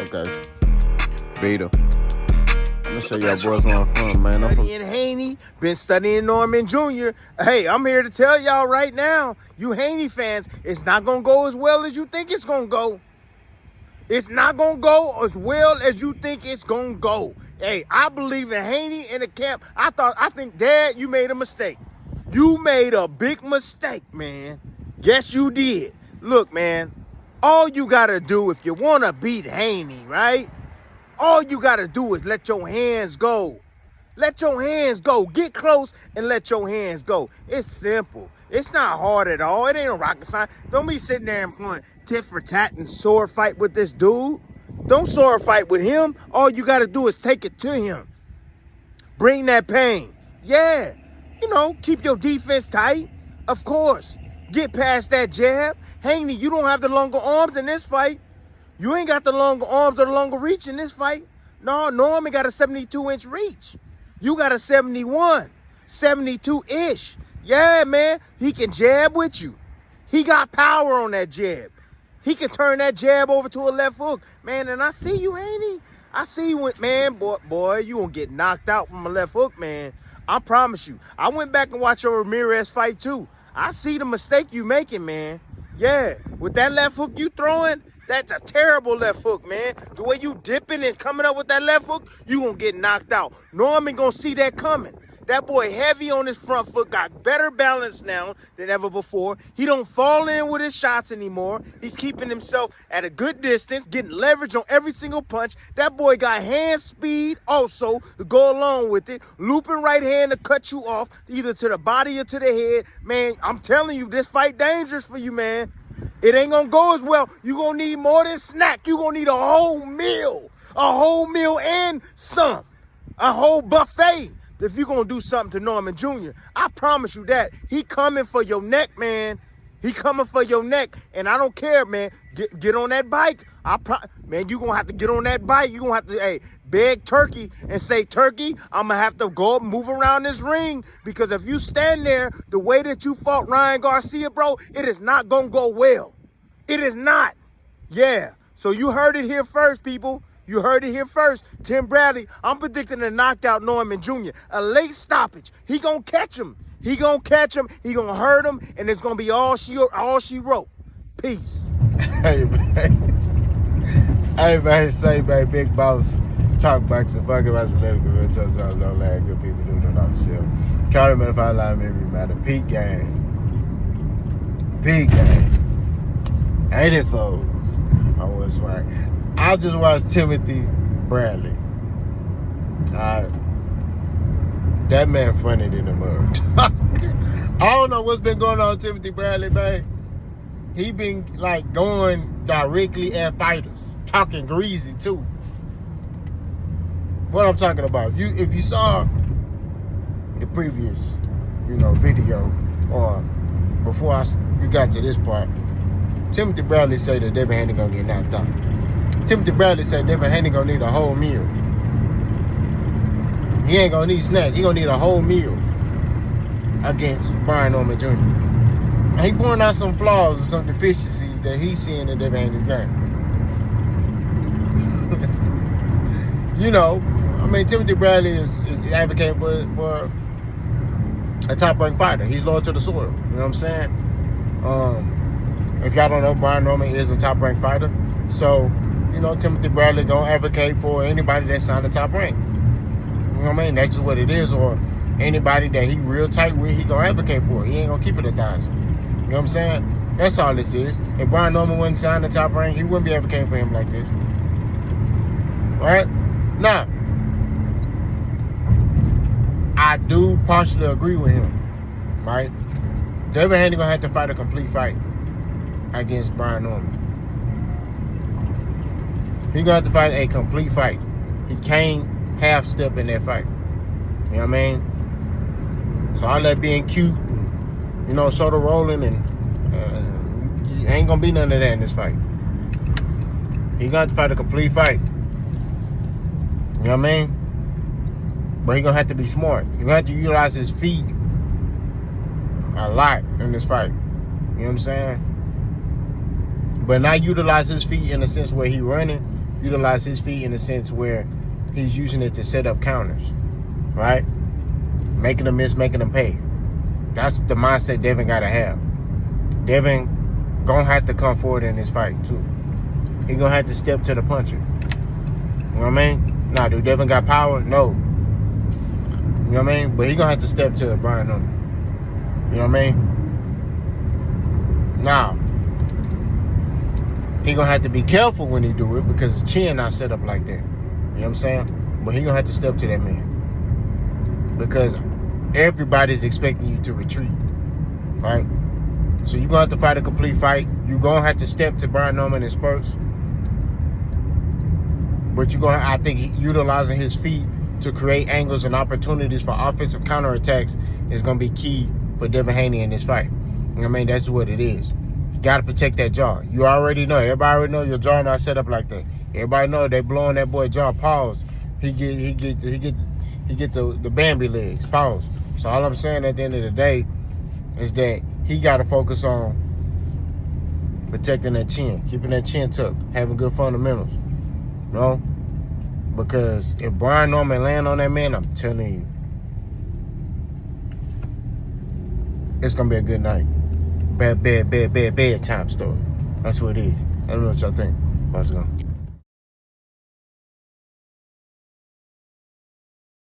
Okay. Vita. I'm gonna show y'all boys where I'm from, man. I'm from Devin Haney, been studying Norman Jr. Hey, I'm here to tell y'all right now, you Haney fans, it's not gonna go as well as you think it's gonna go. It's not gonna go as well as you think it's gonna go. Hey, I believe in Haney in the camp. I think, Dad, you made a mistake. You made a big mistake, man. Yes, you did. Look, man, all you gotta do if you wanna beat Haney, right? All you gotta do is let your hands go. Let your hands go. Get close and let your hands go. It's simple. It's not hard at all. It ain't a rocket science. Don't be sitting there and playing tit for tat and sword fight with this dude. Don't sword fight with him. All you got to do is take it to him. Bring that pain. Yeah. Keep your defense tight. Of course. Get past that jab. Haney, you don't have the longer arms in this fight. You ain't got the longer arms or the longer reach in this fight. No, Norman got a 72-inch reach. You got a 71, 72-ish. Yeah, man, he can jab with you. He got power on that jab. He can turn that jab over to a left hook. Man, and I see you, Haney. I see you, man, boy, you gonna get knocked out from a left hook, man. I promise you. I went back and watched your Ramirez fight, too. I see the mistake you making, man. Yeah, with that left hook you throwing, that's a terrible left hook, man. The way you dipping and coming up with that left hook, you gonna get knocked out. Norman gonna see that coming. That boy heavy on his front foot, got better balance now than ever before. He don't fall in with his shots anymore. He's keeping himself at a good distance, getting leverage on every single punch. That boy got hand speed also to go along with it. Looping right hand to cut you off, either to the body or to the head. Man, I'm telling you, this fight dangerous for you, man. It ain't gonna go as well. You gonna need more than snack. You gonna need a whole meal. A whole meal and some. A whole buffet. If you're going to do something to Norman Jr., I promise you that. He coming for your neck, man. He coming for your neck. And I don't care, man. Get on that bike. Man, you're going to have to get on that bike. You're going to have to, beg Turkey and say, Turkey, I'm going to have to go move around this ring. Because if you stand there the way that you fought Ryan Garcia, bro, it is not going to go well. It is not. Yeah. So you heard it here first, people. You heard it here first. Tim Bradley, I'm predicting to knock out Norman Jr. A late stoppage. He gonna catch him. He gonna catch him. He gonna hurt him, and it's gonna be all she wrote. Peace. Hey, man. Hey, man. Say, man, big boss. Talk boxing. Fuck about celebrity. Real tough times. Don't let good people do it themselves. Call him if I lie, maybe matter. Peak game. Big game. 80 foes. I was right. I just watched Timothy Bradley. That man funny than the mud. I don't know what's been going on with Timothy Bradley, man. He been like going directly at fighters, talking greasy too. What I'm talking about, if you saw the previous, video, or before you got to this part, Timothy Bradley said that Devin Haney gonna get knocked out. Timothy Bradley said Devin Haney gonna need a whole meal. He ain't gonna need snack. He gonna need a whole meal against Brian Norman Jr. And he pointing out some flaws or some deficiencies that he's seeing in Devin Haney's game. Timothy Bradley is advocating for a top-ranked fighter. He's loyal to the soil. You know what I'm saying? If y'all don't know, Brian Norman is a top-ranked fighter. So, Timothy Bradley gonna advocate for anybody that's on the top rank. You know what I mean? That's just what it is. Or anybody that he real tight with, he gonna advocate for. He ain't gonna keep it 1,000. You know what I'm saying? That's all this is. If Brian Norman wouldn't sign the top rank, he wouldn't be advocating for him like this. Right? Now, I do partially agree with him. Right? Devin Haney gonna have to fight a complete fight against Brian Norman. He gonna have to fight a complete fight. He can't half step in that fight. You know what I mean? So all that being cute and, soda rolling and ain't gonna be none of that in this fight. He gonna have to fight a complete fight. You know what I mean? But he gonna have to be smart. He gonna have to utilize his feet a lot in this fight. You know what I'm saying? But not utilize his feet in the sense where he running, utilize his feet in a sense where he's using it to set up counters, right? Making them miss, making them pay. That's the mindset Devin got to have. Devin gonna have to come forward in this fight too. He gonna have to step to the puncher. You know what I mean? Nah, dude, Devin got power? No. You know what I mean? But he gonna have to step to Brian Norman. You know what I mean? Now, he gonna have to be careful when he do it because his chin not set up like that. You know what I'm saying? But he gonna have to step to that man. Because everybody's expecting you to retreat. Right? So you're gonna have to fight a complete fight. You're gonna have to step to Brian Norman in spurts. But I think utilizing his feet to create angles and opportunities for offensive counterattacks is gonna be key for Devin Haney in this fight. I mean, that's what it is. You gotta protect that jaw. You already know. Everybody already know your jaw not set up like that. Everybody know they blowing that boy jaw. Pause. He get the Bambi legs. Pause. So all I'm saying at the end of the day is that he gotta focus on protecting that chin, keeping that chin tucked, having good fundamentals. You know? Because if Brian Norman land on that man, I'm telling you, it's gonna be a good night. Bad time story. That's what it is. I don't know what y'all think. Let's go.